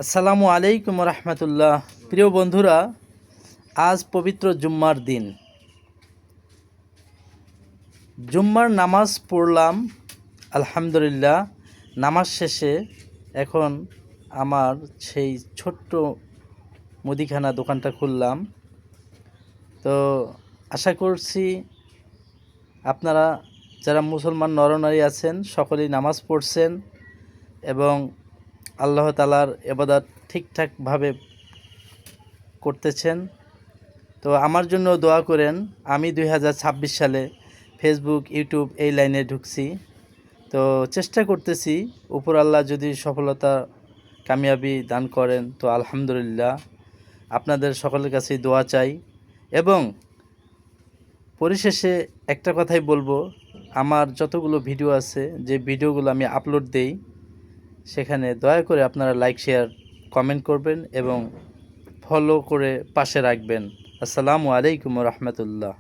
আসসালামু আলাইকুম রহমতুল্লাহ। প্রিয় বন্ধুরা, আজ পবিত্র জুম্মার দিন। জুম্মার নামাজ পড়লাম আলহামদুলিল্লাহ। নামাজ শেষে এখন আমার সেই ছোট্ট মুদিখানা দোকানটা খুললাম। তো আশা করছি আপনারা যারা মুসলমান নরনারী আছেন সকলেই নামাজ পড়ছেন এবং আল্লাহ তাআলার ইবাদত ঠিকঠাকভাবে করতেছেন। তো আমার জন্য দোয়া করেন। আমি 2026 সালে ফেসবুক, ইউটিউব এই লাইনে ঢুকছি। তো চেষ্টা করতেছি, উপর আল্লাহ যদি সফলতা কামিয়াবি দান করেন তো আলহামদুলিল্লাহ। আপনাদের সকলের কাছেই দোয়া চাই এবং পরিশেষে একটা কথাই বলবো, আমার যতগুলো ভিডিও আছে, যে ভিডিওগুলো আমি আপলোড দেই, সেখানে দয়া করে আপনারা লাইক, শেয়ার, কমেন্ট করবেন এবং ফলো করে পাশে রাখবেন। আসসালামু আলাইকুম রহমতুল্লাহ।